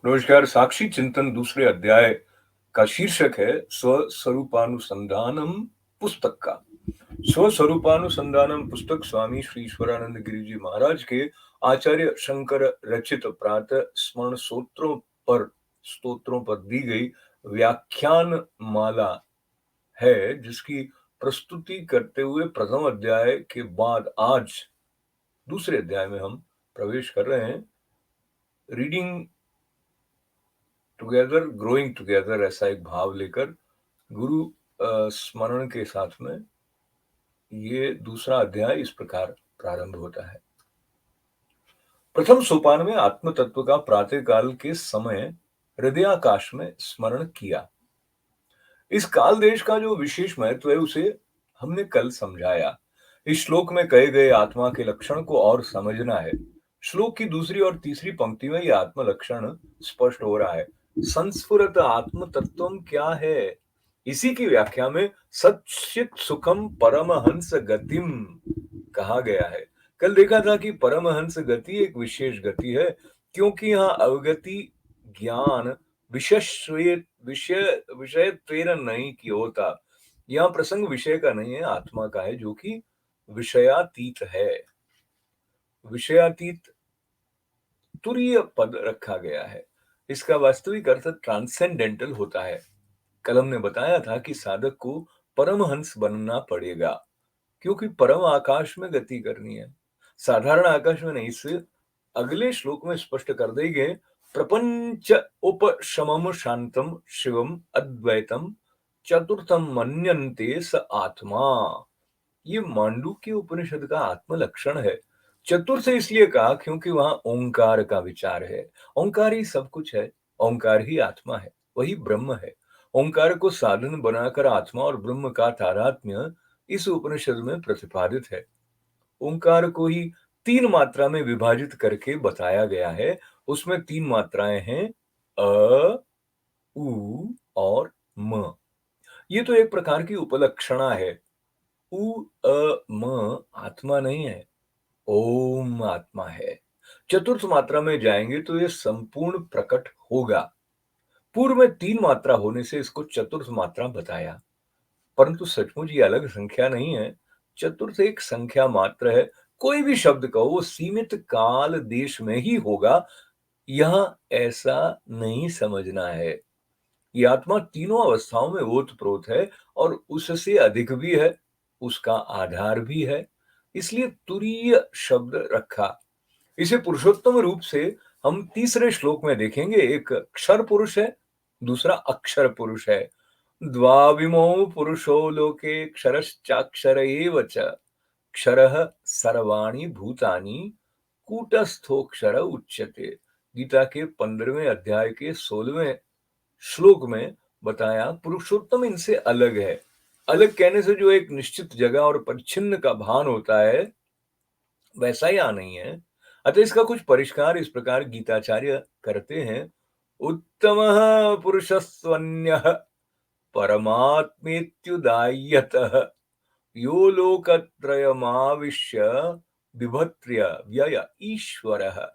नमस्कार। साक्षी चिंतन दूसरे अध्याय का शीर्षक है स्वस्वरूपानुसंधानम पुस्तक का। स्वस्वरूपानुसंधानम पुस्तक स्वामी श्री ईश्वरानंद गिरि जी महाराज के आचार्य शंकर रचित प्रातः स्मरण स्तोत्रों पर दी गई व्याख्यान माला है, जिसकी प्रस्तुति करते हुए प्रथम अध्याय के बाद आज दूसरे अध्याय में हम प्रवेश कर रहे हैं। रीडिंग टुगेदर, ग्रोइंग टुगेदर, ऐसा एक भाव लेकर गुरु स्मरण के साथ में ये दूसरा अध्याय इस प्रकार प्रारंभ होता है। प्रथम सोपान में आत्म तत्व का प्रातः काल के समय हृदयाकाश में स्मरण किया। इस काल देश का जो विशेष महत्व है उसे हमने कल समझाया। इस श्लोक में कहे गए आत्मा के लक्षण को और समझना है। श्लोक की दूसरी और तीसरी पंक्ति में यह आत्म लक्षण स्पष्ट हो रहा है। संस्फुरत आत्म तत्वम क्या है, इसी की व्याख्या में सच्चित सुखम परमहंस गतिम कहा गया है। कल देखा था कि परमहंस गति एक विशेष गति है, क्योंकि यहाँ अवगति ज्ञान विषय विषय प्रेरण नहीं की होता। यहाँ प्रसंग विषय का नहीं है, आत्मा का है, जो कि विषयातीत है। विषयातीत तुरीय पद रखा गया है। इसका वास्तविक अर्थ ट्रांसेंडेंटल होता है। कल हमने बताया था कि साधक को परमहंस बनना पड़ेगा, क्योंकि परम आकाश में गति करनी है, साधारण आकाश में नहीं। इस अगले श्लोक में स्पष्ट कर देंगे, प्रपंच उपशमम शांतम शिवम अद्वैतम चतुर्थम मन्यन्ते स आत्मा। ये मांडूक्य उपनिषद का आत्म लक्षण है। चतुर्थ इसलिए कहा क्योंकि वहां ओंकार का विचार है। ओंकार ही सब कुछ है, ओंकार ही आत्मा है, वही ब्रह्म है। ओंकार को साधन बनाकर आत्मा और ब्रह्म का तादात्म्य इस उपनिषद में प्रतिपादित है। ओंकार को ही तीन मात्रा में विभाजित करके बताया गया है। उसमें तीन मात्राएं हैं, अ, उ और म। ये तो एक प्रकार की उपलक्षणा है। उ अ म आत्मा नहीं है, ओम आत्मा है। चतुर्थ मात्रा में जाएंगे तो ये संपूर्ण प्रकट होगा। पूर्व में तीन मात्रा होने से इसको चतुर्थ मात्रा बताया, परंतु सचमुच ये अलग संख्या नहीं है। चतुर्थ एक संख्या मात्र है। कोई भी शब्द कहो वो सीमित काल देश में ही होगा, यहां ऐसा नहीं समझना है। ये आत्मा तीनों अवस्थाओं में ओतप्रोत है और उससे अधिक भी है, उसका आधार भी है, इसलिए तुरीय शब्द रखा। इसे पुरुषोत्तम रूप से हम तीसरे श्लोक में देखेंगे। एक क्षर पुरुष है, दूसरा अक्षर पुरुष है। द्वाविमौ पुरुषो लोके क्षरश्चाक्षर एव च क्षरः सर्वाणि भूतानि कूटस्थोक्षर उच्यते। गीता के 15वें अध्याय के 16वें श्लोक में बताया, पुरुषोत्तम इनसे अलग है। अलग कहने से जो एक निश्चित जगह और परिच्छिन्न का भान होता है, वैसा यहां नहीं है। अतः इसका कुछ परिष्कार इस प्रकार गीताचार्य करते हैं। उत्तमः पुरुषस्त्वन्यः परमात्मेत्युदाय्यतः यो लोकत्रयमाविश्य बिभत्र्य व्यय ईश्वरः।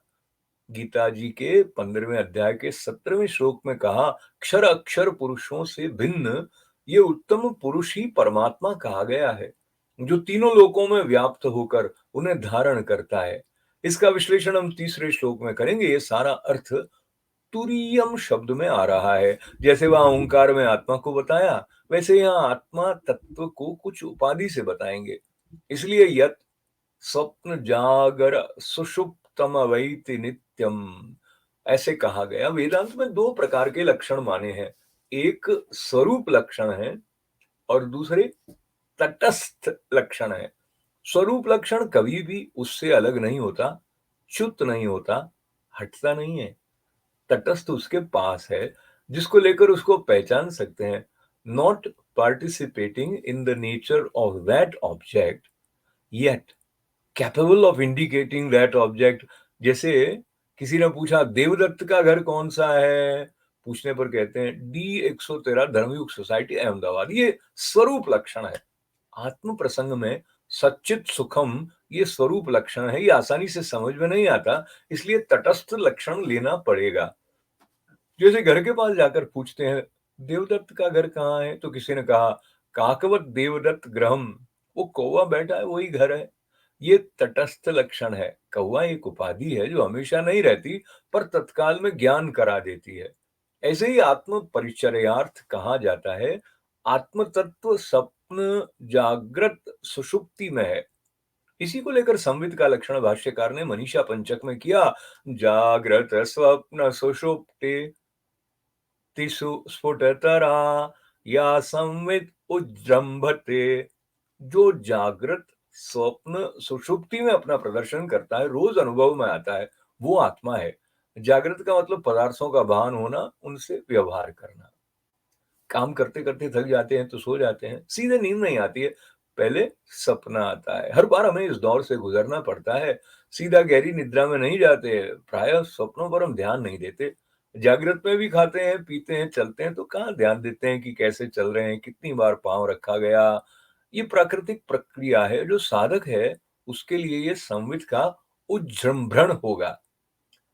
गीता जी के 15वें अध्याय के 17वें श्लोक में कहा, क्षर अक्षर पुरुषों से भिन्न ये उत्तम पुरुष ही परमात्मा कहा गया है, जो तीनों लोकों में व्याप्त होकर उन्हें धारण करता है। इसका विश्लेषण हम तीसरे श्लोक में करेंगे। ये सारा अर्थ तुरीयम शब्द में आ रहा है। जैसे वहां ओंकार में आत्मा को बताया, वैसे यहाँ आत्मा तत्व को कुछ उपाधि से बताएंगे। इसलिए यत स्वप्न जागर सुषुप्तम वैति नित्यम ऐसे कहा गया। वेदांत में दो प्रकार के लक्षण माने हैं, एक स्वरूप लक्षण है और दूसरे तटस्थ लक्षण है। स्वरूप लक्षण कभी भी उससे अलग नहीं होता, च्युत नहीं होता, हटता नहीं है। तटस्थ उसके पास है, जिसको लेकर उसको पहचान सकते हैं। Not participating in the nature of that object yet capable of indicating that object. जैसे किसी ने पूछा देवदत्त का घर कौन सा है, पूछने पर कहते हैं D113 धर्मयुग सोसाइटी अहमदाबाद। ये स्वरूप लक्षण है। आत्म प्रसंग में सच्चित सुखम ये स्वरूप लक्षण है। ये आसानी से समझ में नहीं आता, इसलिए तटस्थ लक्षण लेना पड़ेगा। जैसे घर के पास जाकर पूछते हैं, देवदत्त का घर कहाँ है? तो किसी ने कहा, काकवत देवदत्त गृहम, वो कौवा बैठा है वही घर है। ये तटस्थ लक्षण है। कौवा एक उपाधि है जो हमेशा नहीं रहती, पर तत्काल में ज्ञान करा देती है। ऐसे ही आत्म परिचर्यार्थ कहा जाता है। आत्म तत्व स्वप्न, जागृत, सुषुप्ति में है। इसी को लेकर संवित का लक्षण भाष्यकार ने मनीषा पंचक में किया। जागृत स्वप्न सुषुप्ति तिषु स्फुटतरा या संवित उज्जृंभते। जो जागृत, स्वप्न, सुषुप्ति में अपना प्रदर्शन करता है, रोज अनुभव में आता है, वो आत्मा है। जागृत का मतलब पदार्थों का भान होना, उनसे व्यवहार करना। काम करते-करते थक जाते हैं तो सो जाते हैं, सीधे नींद नहीं आती है, पहले सपना आता है। हर बार हमें इस दौर से गुजरना पड़ता है, सीधा गहरी निद्रा में नहीं जाते, प्रायः स्वप्नों पर हम ध्यान नहीं देते। जागृत में भी खाते हैं, पीते हैं, चलते हैं तो कहाँ ध्यान देते हैं कि कैसे चल रहे हैं, कितनी बार पाँव रखा गया। ये प्राकृतिक प्रक्रिया है, जो साधक है, उसके लिए ये संवित का उज्जृंभण होगा।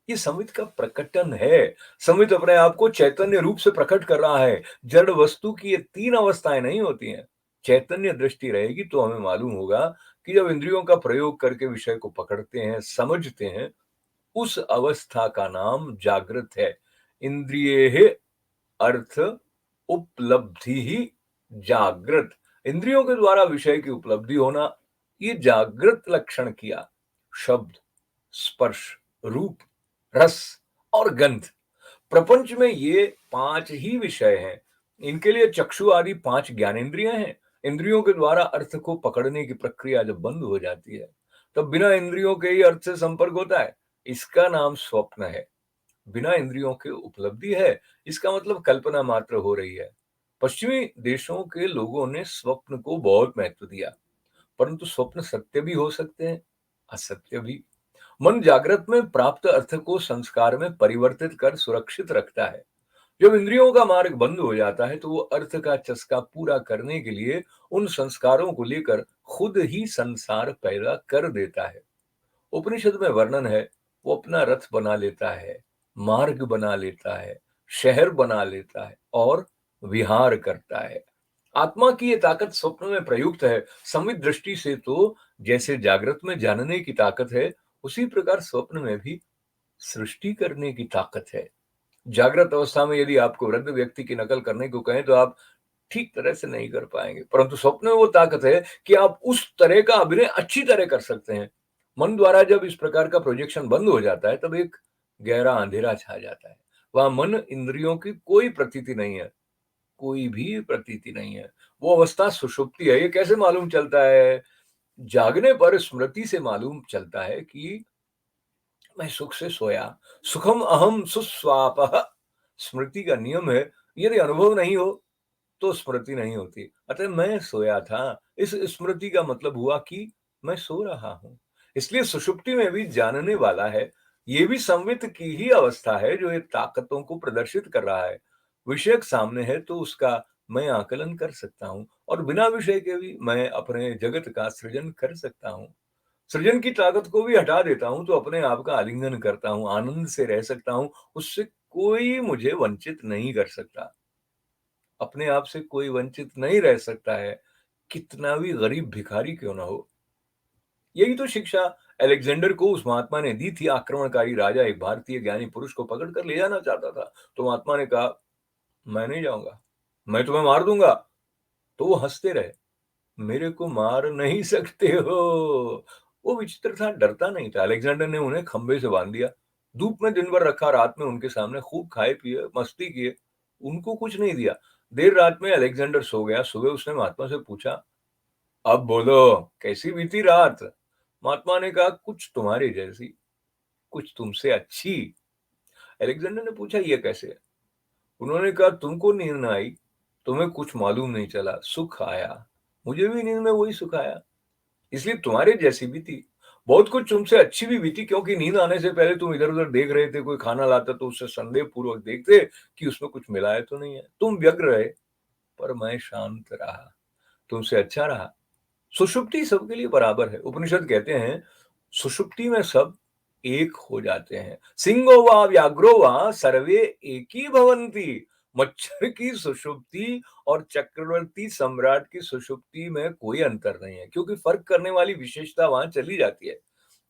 ये संवित का प्रकटन है। संवित अपने आप को चैतन्य रूप से प्रकट कर रहा है। जड़ वस्तु की ये 3 अवस्थाएँ नहीं होती हैं। चैतन्य दृष्टि रहेगी तो हमें मालूम होगा कि जब इंद्रियों का प्रयोग करके विषय को पकड़ते हैं, समझते हैं, उस अवस्था का नाम जागृत है। इंद्रियेह अर्थ उपलब्धि ही जागृत। इंद्रियों के द्वारा विषय की उपलब्धि होना, ये जागृत लक्षण किया। शब्द, स्पर्श, रूप, रस और गंध। प्रपंच में ये 5 ही विषय हैं। इनके लिए चक्षु आदि 5 ज्ञानेंद्रियां हैं। इंद्रियों के द्वारा अर्थ को पकड़ने की प्रक्रिया जब बंद हो जाती है, तब बिना इंद्रियों के ही अर्थ से संपर्क होता है। इसका नाम स्वप्न है। बिना इंद्रियों के उपलब्धि है, इसका मतलब कल्पना मात्र हो रही है। पश्चिमी देशों के लोगों ने स्वप्न को बहुत महत्व दिया, परंतु स्वप्न सत्य भी हो सकते हैं, असत्य भी। मन जागृत में प्राप्त अर्थ को संस्कार में परिवर्तित कर सुरक्षित रखता है। जब इंद्रियों का मार्ग बंद हो जाता है, तो वो अर्थ का चस्का पूरा करने के लिए उन संस्कारों को लेकर खुद ही संसार पैदा कर देता है। उपनिषद में वर्णन है, वो अपना रथ बना लेता है, मार्ग बना लेता है, शहर बना लेता है और विहार करता है। आत्मा की ये ताकत स्वप्न में प्रयुक्त है। संवित दृष्टि से तो जैसे जागृत में जानने की ताकत है, उसी प्रकार स्वप्न में भी सृष्टि करने की ताकत है। जागृत अवस्था में यदि आपको वृद्ध व्यक्ति की नकल करने को कहें, तो आप ठीक तरह से नहीं कर पाएंगे, परंतु स्वप्न में वो ताकत है कि आप उस तरह का अभिनय अच्छी तरह कर सकते हैं। मन द्वारा जब इस प्रकार का प्रोजेक्शन बंद हो जाता है, तब एक गहरा अंधेरा छा जाता है। वहां मन इंद्रियों की कोई प्रतीति नहीं है, कोई भी प्रतीति नहीं है। वो अवस्था सुषुप्ति है। ये कैसे मालूम चलता है? जागने पर स्मृति से मालूम चलता है कि मैं सुख से सोया, सुखम अहम सुस्वापः। स्मृति का नियम है, यदि अनुभव नहीं हो तो स्मृति नहीं होती। अतः मैं सोया था, इस स्मृति का मतलब हुआ कि मैं सो रहा हूं। इसलिए सुषुप्ति में भी जानने वाला है। ये भी संवित की ही अवस्था है, जो ये ताकतों को प्रदर्शित कर रहा है। विषयक सामने है तो उसका मैं आकलन कर सकता हूं, और बिना विषय के भी मैं अपने जगत का सृजन कर सकता हूं। सृजन की ताकत को भी हटा देता हूं तो अपने आप का आलिंगन करता हूं, आनंद से रह सकता हूं। उससे कोई मुझे वंचित नहीं कर सकता। अपने आप से कोई वंचित नहीं रह सकता है, कितना भी गरीब भिखारी क्यों ना हो। यही तो शिक्षा अलेक्जेंडर को उस महात्मा ने दी थी। आक्रमणकारी राजा एक भारतीय ज्ञानी पुरुष को पकड़कर ले जाना चाहता था, तो महात्मा ने कहा, मैं नहीं जाऊंगा, मैं तुम्हें मार दूंगा। तो वो हंसते रहे, मेरे को मार नहीं सकते हो। वो विचित्र था, डरता नहीं था। अलेक्जेंडर ने उन्हें खंबे से बांध दिया, धूप में दिन भर रखा, रात में उनके सामने खूब खाए पिए, मस्ती किए, उनको कुछ नहीं दिया। देर रात में अलेक्जेंडर सो गया। सुबह उसने महात्मा से पूछा, अब बोलो, कैसी बीती रात? महात्मा ने कहा, कुछ तुम्हारी जैसी, कुछ तुमसे अच्छी। अलेक्जेंडर ने पूछा, ये कैसे? उन्होंने कहा, तुमको नींद न आई, तुम्हें कुछ मालूम नहीं चला, सुख आया, मुझे भी नींद में वही सुख आया, इसलिए तुम्हारे जैसी भी थी। बहुत कुछ तुमसे अच्छी भी बीती, क्योंकि नींद आने से पहले तुम इधर-उधर देख रहे थे, कोई खाना लाता तो उससे संदेह पूर्वक देखते कि उसमें कुछ मिलाया तो नहीं है। तुम व्यग्र रहे, पर मैं शांत रहा, तुमसे अच्छा रहा। सुषुप्ति सबके लिए बराबर है। उपनिषद कहते हैं, सुषुप्ति में सब एक हो जाते हैं। सिंहो वा व्याघ्रो वा सर्वे एकी भवन्ति। मच्छर की सुषुप्ति और चक्रवर्ती सम्राट की सुषुप्ति में कोई अंतर नहीं है, क्योंकि फर्क करने वाली विशेषता वहां चली जाती है।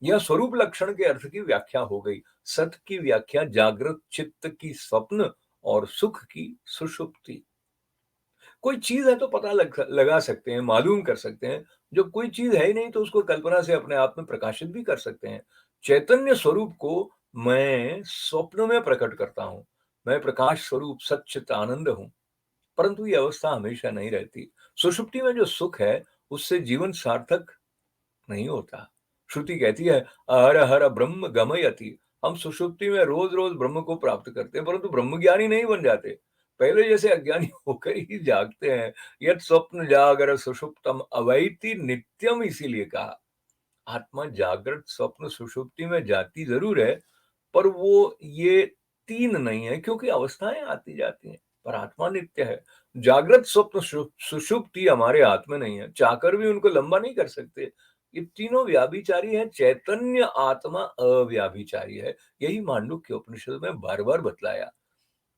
यह स्वरूप लक्षण के अर्थ की व्याख्या हो गई। सत की व्याख्या जागृत चित्त की स्वप्न और सुख की सुषुप्ति। कोई चीज है तो पता लगा सकते हैं, मालूम कर सकते हैं। जो कोई चीज है ही नहीं तो उसको कल्पना से अपने आप में प्रकाशित भी कर सकते हैं। चैतन्य स्वरूप को मैं स्वप्न में प्रकट करता हूं। मैं प्रकाश स्वरूप सच्चित आनंद हूं। परंतु ये अवस्था हमेशा नहीं रहती। सुषुप्ति में जो सुख है उससे जीवन सार्थक नहीं होता। श्रुति कहती है, हर हर ब्रह्म गमयति। हम सुषुप्ति में रोज रोज ब्रह्म को प्राप्त करते हैं, परंतु ब्रह्मज्ञानी नहीं बन जाते। पहले जैसे अज्ञानी होकर ही जागते हैं। यद स्वप्न जागर सुषुप्तम अवैति नित्यम, इसीलिए कहा। आत्मा जागृत स्वप्न सुषुप्ति में जाती जरूर है, पर वो ये तीन नहीं है, क्योंकि अवस्थाएं आती जाती हैं। पर आत्मा नित्य है। जागृत स्वप्न सुषुप्ति हमारे हाथ में नहीं है, चाहकर भी उनको लंबा नहीं कर सकते। ये तीनों व्याभिचारी है, चैतन्य आत्मा अव्याभिचारी है। यही मांडुक्य उपनिषद में बार बार बतलाया।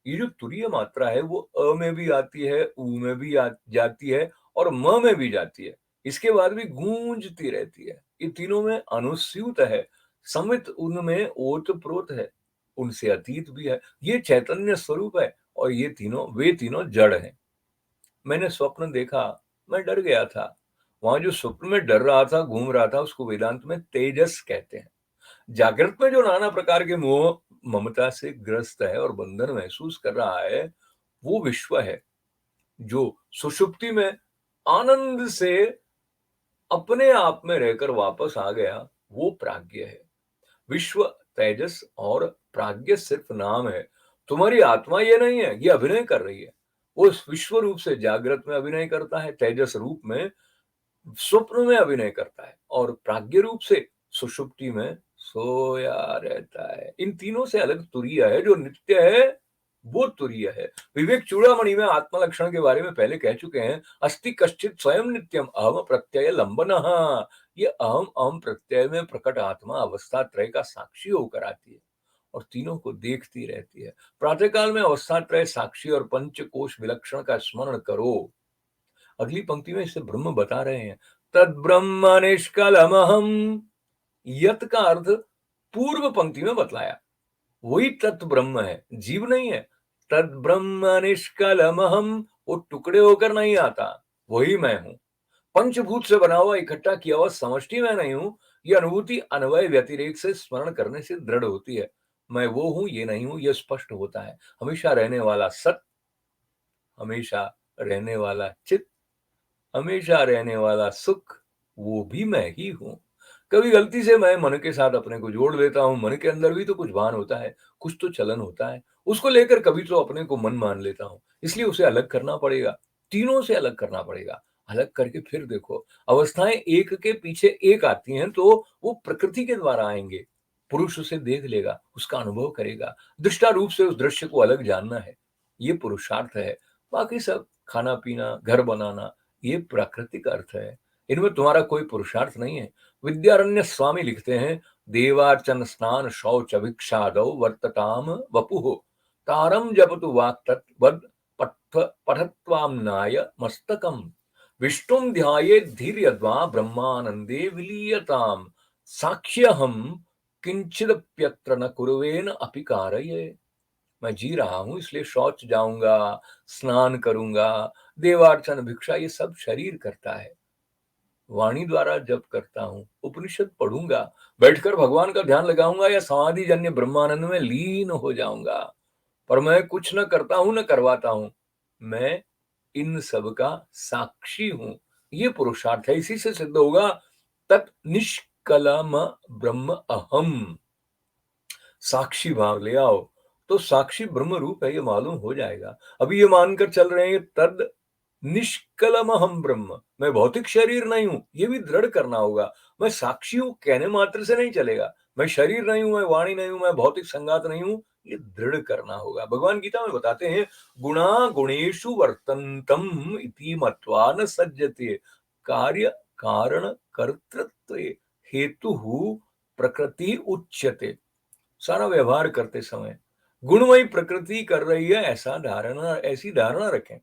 ये जो तुरीय मात्रा है वो अ में भी आती है, उ में भी जाती है और म में भी जाती है। इसके बाद भी गूंजती रहती है। ये तीनों में अनुस्यूत है, समित उनमें ओतप्रोत है, उनसे अतीत भी है। ये चैतन्य स्वरूप है और ये तीनों वे तीनों जड़ हैं। मैंने स्वप्न देखा, मैं डर गया था। वहां जो स्वप्न में डर रहा था, घूम रहा था, उसको वेदांत में तेजस कहते हैं। जागृत में जो नाना प्रकार के मोह ममता से ग्रस्त है और बंधन महसूस कर रहा है, वो विश्व है। जो सुषुप्ति में आनंद से अपने आप में रहकर वापस आ गया, वो प्राज्ञ है। विश्व तेजस और प्राज्ञ सिर्फ नाम है। तुम्हारी आत्मा ये नहीं है, ये अभिनय कर रही है। वो इस विश्व रूप से जागृत में अभिनय करता है, तेजस रूप में स्वप्न में अभिनय करता है, और प्राज्ञ रूप से सुषुप्ति में सोया रहता है। इन तीनों से अलग तुरीय है, जो नित्य है वो तुरीय है। विवेक चूड़ामणि में आत्मा लक्षण के बारे में पहले कह चुके हैं। अस्ति कश्चित स्वयं नित्यम अहम प्रत्यय लंबन। ये अहम अहम प्रत्यय में प्रकट आत्मा अवस्था त्रय का साक्षी होकर आती है और तीनों को देखती रहती है। प्रातःकाल में अवस्था त्रय साक्षी और पंचकोश विलक्षण का स्मरण करो। अगली पंक्ति में इसे ब्रह्म बता रहे हैं। तद ब्रह्म निष्कलमहम। यत का अर्थ पूर्व पंक्ति में बतलाया। वही तत् ब्रह्म है, जीव नहीं है। तद ब्रह्म निष्कलमहम, वो टुकड़े होकर नहीं आता, वही मैं हूं। पंचभूत से बना हुआ, इकट्ठा किया हुआ समष्टि मैं नहीं हूं। यह अनुभूति अन्वय व्यतिरेक से स्मरण करने से दृढ़ होती है। मैं वो हूं, ये नहीं हूं, यह स्पष्ट होता है। हमेशा रहने वाला सत, हमेशा रहने वाला चित, हमेशा रहने वाला सुख, वो भी मैं ही हूं। कभी गलती से मैं मन के साथ अपने को जोड़ लेता हूं। मन के अंदर भी तो कुछ भान होता है, कुछ तो चलन होता है। उसको लेकर कभी तो अपने को मन मान लेता हूं। इसलिए उसे अलग करना पड़ेगा, तीनों से अलग करना पड़ेगा। अलग करके फिर देखो, अवस्थाएं एक के पीछे एक आती हैं तो वो प्रकृति के द्वारा आएंगे। पुरुष उसे देख लेगा, उसका अनुभव करेगा। दृष्टा रूप से उस दृश्य को अलग जानना है, ये पुरुषार्थ है। बाकी सब खाना पीना, घर बनाना, ये प्राकृतिक अर्थ है। इनमें तुम्हारा कोई पुरुषार्थ नहीं है। विद्यारण्य स्वामी लिखते हैं, देवार्चन स्नान शौच भिक्षादौ वर्तताम वपुः तारम जपतु वाक् तत्वद पठत्वाम्नाय मस्तकम विष्णुम ध्यायेत् धीर्यद्वा ब्रह्मानंदे विलीयताम साक्ष्यहम किंचिदप्यत्र न कुर्वेन अपि कारये। मैं जी रहा हूं, इसलिए शौच जाऊंगा, स्नान करूंगा, देवार्चन भिक्षा, ये सब शरीर करता है। वाणी द्वारा जप करता हूं, उपनिषद पढ़ूंगा, बैठकर भगवान का ध्यान लगाऊंगा या समाधि जन्य ब्रह्मानंद में लीन हो जाऊंगा। पर मैं कुछ न करता हूं, न करवाता हूं। मैं इन सब का साक्षी हूं। ये पुरुषार्थ है। इसी से सिद्ध होगा तत् निष्कलम ब्रह्म अहम। साक्षी भाव ले आओ तो साक्षी ब्रह्म रूप है, ये मालूम हो जाएगा। अभी ये मानकर चल रहे हैं तद निष्कलम हम ब्रह्म, मैं भौतिक शरीर नहीं हूं, ये भी दृढ़ करना होगा। मैं साक्षी हूं कहने मात्र से नहीं चलेगा। मैं शरीर नहीं हूं, मैं वाणी नहीं हूं, मैं भौतिक संगात नहीं हूं, ये दृढ़ करना होगा। भगवान गीता में बताते हैं, गुणा गुणेषु वर्तन्तम इति मत्वा न सज्जते कार्य कारण कर्तृत्वे हेतु प्रकृति उच्यते। सारा व्यवहार करते समय गुणमयी प्रकृति कर रही है ऐसी धारणा रखें।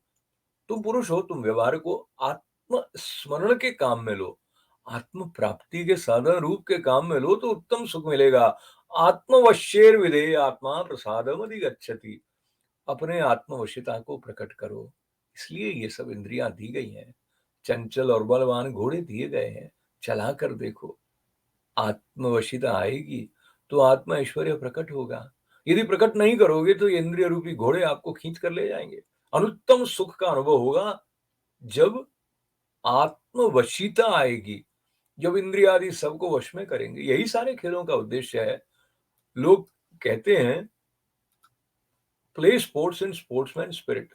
तुम पुरुष हो, तुम व्यवहार को आत्म स्मरण के काम में लो, आत्म प्राप्ति के साधन रूप के काम में लो तो उत्तम सुख मिलेगा। आत्मवश्येर विधेय आत्मा प्रसादम अधिगच्छति। अपने आत्मवशिता को प्रकट करो। इसलिए ये सब इंद्रियां दी गई हैं। चंचल और बलवान घोड़े दिए गए हैं, चला कर देखो। आत्मवशिता आएगी तो आत्मा ऐश्वर्य प्रकट होगा। यदि प्रकट नहीं करोगे तो ये इंद्रिय रूपी घोड़े आपको खींच कर ले जाएंगे। अनुत्तम सुख का अनुभव होगा जब आत्मवशिता आएगी, जब इंद्रिय आदि सबको वश में करेंगे। यही सारे खेलों का उद्देश्य है। लोग कहते हैं play sports in sportsman spirit.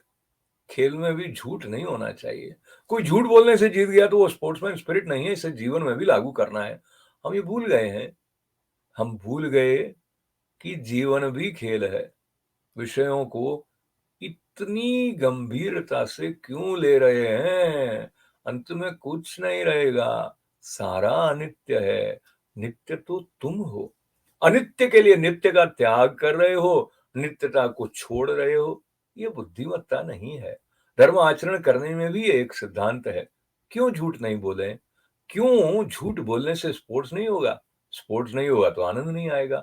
खेल में भी झूठ नहीं होना चाहिए। कोई झूठ बोलने से जीत गया तो वो स्पोर्ट्समैन स्पिरिट नहीं है। इसे जीवन में भी लागू करना है। हम ये भूल गए हैं। हम भूल गए कि जीवन भी खेल है। विषयों को इतनी गंभीरता से क्यों ले रहे हैं? अंत में कुछ नहीं रहेगा, सारा अनित्य है। नित्य तो तुम हो। अनित्य के लिए नित्य का त्याग कर रहे हो, नित्यता को छोड़ रहे हो। ये बुद्धिमत्ता नहीं है। धर्म आचरण करने में भी एक सिद्धांत है। क्यों झूठ नहीं बोले? क्यों झूठ बोलने से स्पोर्ट्स नहीं होगा? स्पोर्ट्स नहीं होगा तो आनंद नहीं आएगा,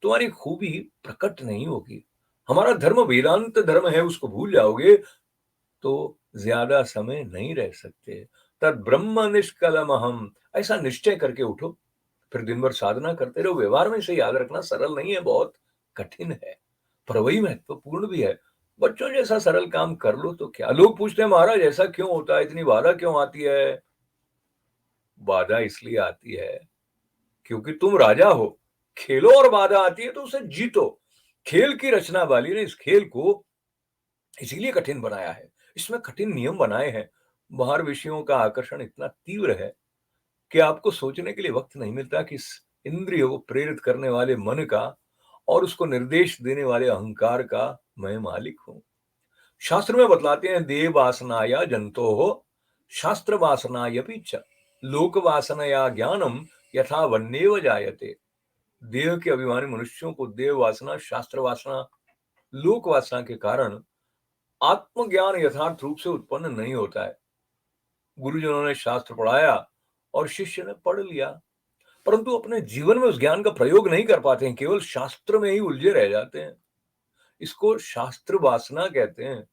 तुम्हारी खूबी प्रकट नहीं होगी। हमारा धर्म वेदांत धर्म है, उसको भूल जाओगे तो ज्यादा समय नहीं रह सकते। तद ब्रह्म निष्कलम हम, ऐसा निश्चय करके उठो। फिर दिन भर साधना करते रहो। व्यवहार में इसे याद रखना सरल नहीं है, बहुत कठिन है, पर वही महत्वपूर्ण भी है। बच्चों जैसा सरल काम कर लो तो क्या। लोग पूछते हैं महाराज ऐसा क्यों होता है, इतनी बाधा क्यों आती है? बाधा इसलिए आती है क्योंकि तुम राजा हो। खेलो और बाधा आती है तो उसे जीतो। खेल की रचना वाली ने इस खेल को इसीलिए कठिन बनाया है। इसमें कठिन नियम बनाए हैं। बाहर विषयों का आकर्षण इतना तीव्र है कि आपको सोचने के लिए वक्त नहीं मिलता कि इस इंद्रियों को प्रेरित करने वाले मन का और उसको निर्देश देने वाले अहंकार का मैं मालिक हूं। शास्त्र में बतलाते हैं देव वासनाया जंतो हो, शास्त्र वासनायपि च, लोक वासनाया ज्ञानम यथा वन्येव जायते। देह के अभिमानी मनुष्यों को देव वासना, शास्त्र वासना, लोक वासना के कारण आत्मज्ञान यथार्थ रूप से उत्पन्न नहीं होता है। गुरुजनों ने शास्त्र पढ़ाया और शिष्य ने पढ़ लिया, परंतु अपने जीवन में उस ज्ञान का प्रयोग नहीं कर पाते हैं, केवल शास्त्र में ही उलझे रह जाते हैं। इसको शास्त्र वासना कहते हैं।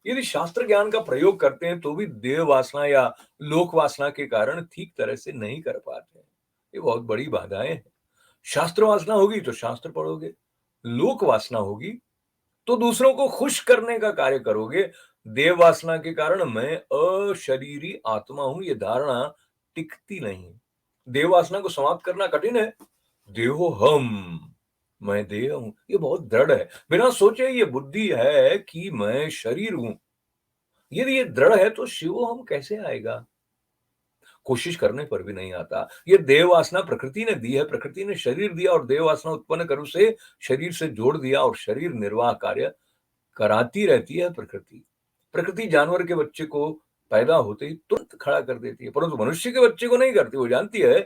यदि शास्त्र ज्ञान का प्रयोग करते हैं तो भी देह वासना या लोक वासना के कारण ठीक तरह से नहीं कर पाते हैं। ये बहुत बड़ी बाधाएं हैं। शास्त्र वासना होगी तो शास्त्र पढ़ोगे, लोक वासना होगी तो दूसरों को खुश करने का कार्य करोगे। देव वासना के कारण मैं अशरीरी आत्मा हूं, ये धारणा टिकती नहीं। देव वासना को समाप्त करना कठिन है। देहो हम, मैं देह हूं, ये बहुत दृढ़ है। बिना सोचे ये बुद्धि है कि मैं शरीर हूं। यदि ये दृढ़ है तो शिवो हम कैसे आएगा? कोशिश करने पर भी नहीं आता। ये देह वासना प्रकृति ने दी है। प्रकृति ने शरीर दिया और देह वासना उत्पन्न कर उसे शरीर से जोड़ दिया और शरीर निर्वाह कार्य कराती रहती है प्रकृति। प्रकृति जानवर के बच्चे को पैदा होते ही तुरंत खड़ा कर देती है, परंतु मनुष्य के बच्चे को नहीं करती। वो जानती है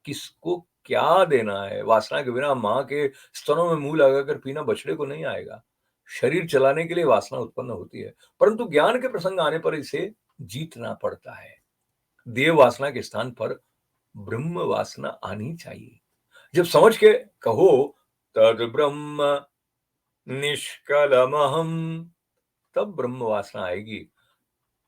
किसको क्या देना है। वासना के बिना मां के स्तनों में मुंह लगाकर पीना बछड़े को नहीं आएगा। शरीर चलाने के लिए वासना उत्पन्न होती है, परंतु ज्ञान के प्रसंग आने पर इसे जीतना पड़ता है। देव वासना के स्थान पर ब्रह्म वासना आनी चाहिए। जब समझ के कहो तद ब्रह्म निष्कलमहम, तब ब्रह्म वासना आएगी।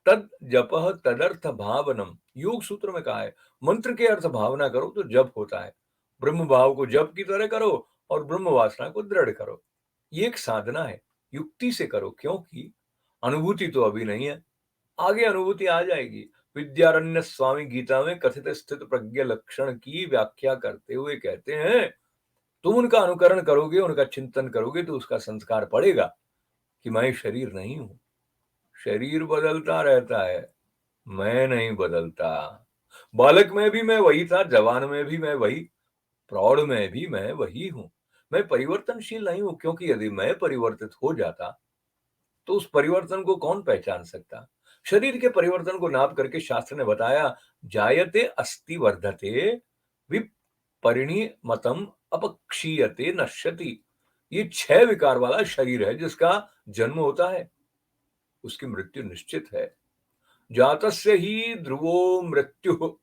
तद जपः तदर्थ भावनम, योग सूत्र में कहा है मंत्र के अर्थ भावना करो तो जप होता है। ब्रह्म भाव को जप की तरह करो और ब्रह्म वासना को दृढ़ करो। ये एक साधना है, युक्ति से करो, क्योंकि अनुभूति तो अभी नहीं है, आगे अनुभूति आ जाएगी। विद्यारण्य स्वामी गीता में कथित स्थित प्रज्ञ लक्षण की व्याख्या करते हुए कहते हैं तुम उनका अनुकरण करोगे, उनका चिंतन करोगे तो उसका संस्कार पड़ेगा कि मैं शरीर नहीं हूं। शरीर बदलता रहता है, मैं नहीं बदलता। बालक में भी मैं वही था, जवान में भी मैं वही, प्रौढ़ में भी मैं वही हूं। मैं परिवर्तनशील नहीं हूं, क्योंकि यदि मैं परिवर्तित हो जाता तो उस परिवर्तन को कौन पहचान सकता। शरीर के परिवर्तन को नाप करके शास्त्र ने बताया जायते अस्ति वर्धते परिणिमतम अपक्षीयते नश्यति। ये 6 विकार वाला शरीर है जिसका जन्म होता है, उसकी मृत्यु निश्चित है। जातस्य ही ध्रुवो मृत्युः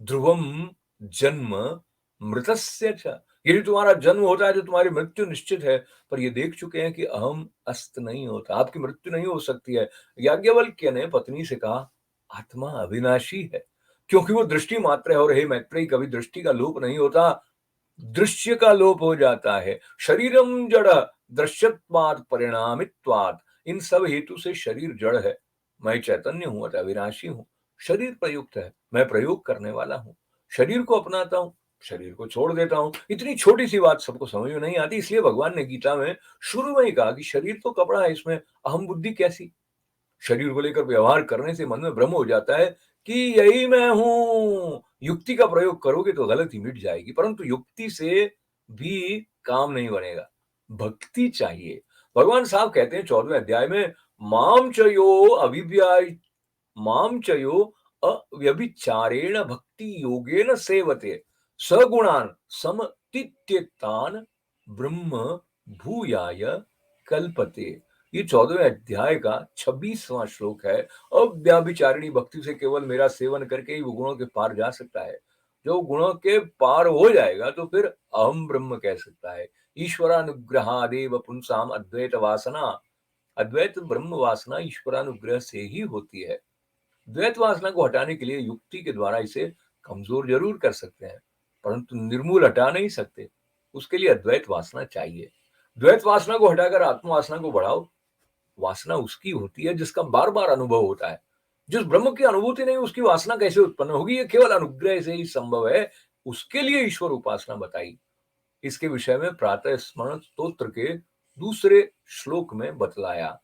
ध्रुवम जन्म मृतस्य च। यदि तुम्हारा जन्म होता है तो तुम्हारी मृत्यु निश्चित है। पर ये देख चुके हैं कि अहम अस्त नहीं होता, आपकी मृत्यु नहीं हो सकती है। याज्ञवल्क्य ने पत्नी से कहा, आत्मा अविनाशी है, क्योंकि वो दृष्टि मात्र है। और हे मैत्रेयी, कभी दृष्टि का लोप नहीं होता, दृश्य का लोप हो जाता है। शरीरम जड़ दृश्यत्वात् परिणामित्वात्, इन सब हेतु से शरीर जड़ है। मैं चैतन्य हूं, अतः अविनाशी हूं। शरीर प्रयुक्त है, मैं प्रयोग करने वाला हूं। शरीर को अपनाता हूं, शरीर को छोड़ देता हूं। इतनी छोटी सी बात सबको समझ में नहीं आती, इसलिए भगवान ने गीता में शुरू में ही कहा कि शरीर तो कपड़ा है, इसमें अहम बुद्धि कैसी। शरीर को लेकर व्यवहार करने से मन में भ्रम हो जाता है कि यही मैं हूं। युक्ति का प्रयोग करोगे तो गलती मिट जाएगी, परंतु युक्ति से भी काम नहीं बनेगा, भक्ति चाहिए। भगवान साहब कहते हैं 14वें अध्याय में, माम चयो अव्यभिचारेण भक्ति योगेन सेवते सगुणान समतीत्येतान ब्रह्म भूयाय कल्पते। ये 14वें अध्याय का 26वां श्लोक है। अव्यभिचारिणी भक्ति से केवल मेरा सेवन करके ही वो गुणों के पार जा सकता है। जो गुणों के पार हो जाएगा तो फिर अहम ब्रह्म कह सकता है। ईश्वरानुग्रहादेव पुंसाम अद्वैत वासना, अद्वैत ब्रह्म वासना ईश्वरानुग्रह से ही होती है। द्वैत वासना को हटाने के लिए युक्ति के द्वारा इसे कमजोर जरूर कर सकते हैं, परंतु निर्मूल हटा नहीं सकते। उसके लिए अद्वैत वासना चाहिए। द्वैत वासना को हटाकर आत्म वासना को बढ़ाओ। वासना उसकी होती है जिसका बार बार अनुभव होता है। जिस ब्रह्म की अनुभूति नहीं, उसकी वासना कैसे उत्पन्न होगी? ये केवल अनुग्रह से ही संभव है। उसके लिए ईश्वर उपासना बताई। इसके विषय में प्रातः स्मरण स्तोत्र के दूसरे श्लोक में बतलाया।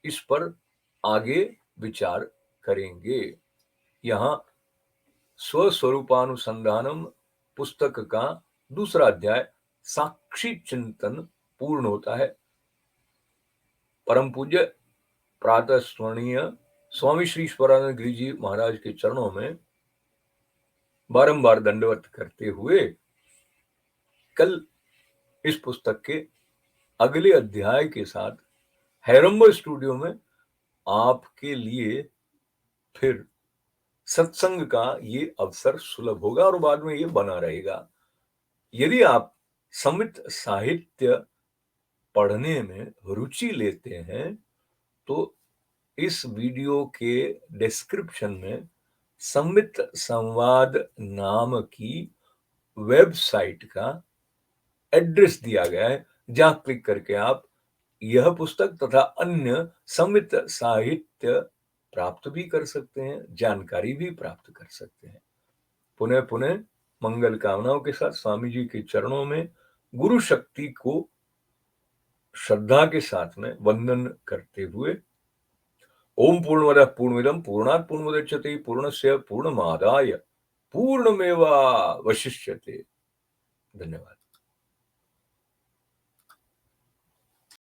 इस पर आगे विचार करेंगे। यहाँ स्वस्वरूपानुसंधानम पुस्तक का दूसरा अध्याय साक्षी चिंतन पूर्ण होता है। परम पूज्य प्रातः स्मरणीय स्वामी श्री ईश्वरानंद गिरि जी महाराज के चरणों में बारंबार दंडवत करते हुए कल इस पुस्तक के अगले अध्याय के साथ हैरंबो स्टूडियो में आपके लिए फिर सत्संग का ये अवसर सुलभ होगा और बाद में ये बना रहेगा। यदि आप संस्कृत साहित्य पढ़ने में रुचि लेते हैं तो इस वीडियो के डिस्क्रिप्शन में संस्कृत संवाद नाम की वेबसाइट का एड्रेस दिया गया है, जहां क्लिक करके आप यह पुस्तक तथा अन्य संस्कृत साहित्य प्राप्त भी कर सकते हैं, जानकारी भी प्राप्त कर सकते हैं। पुनः पुनः मंगल कामनाओं के साथ स्वामी जी के चरणों में गुरु शक्ति को श्रद्धा के साथ में वंदन करते हुए, ओम पूर्णमदः पूर्णमिदं पूर्णात् पूर्णमुदच्यते पूर्णस्य पूर्णमादाय पूर्णमेवावशिष्यते। धन्यवाद।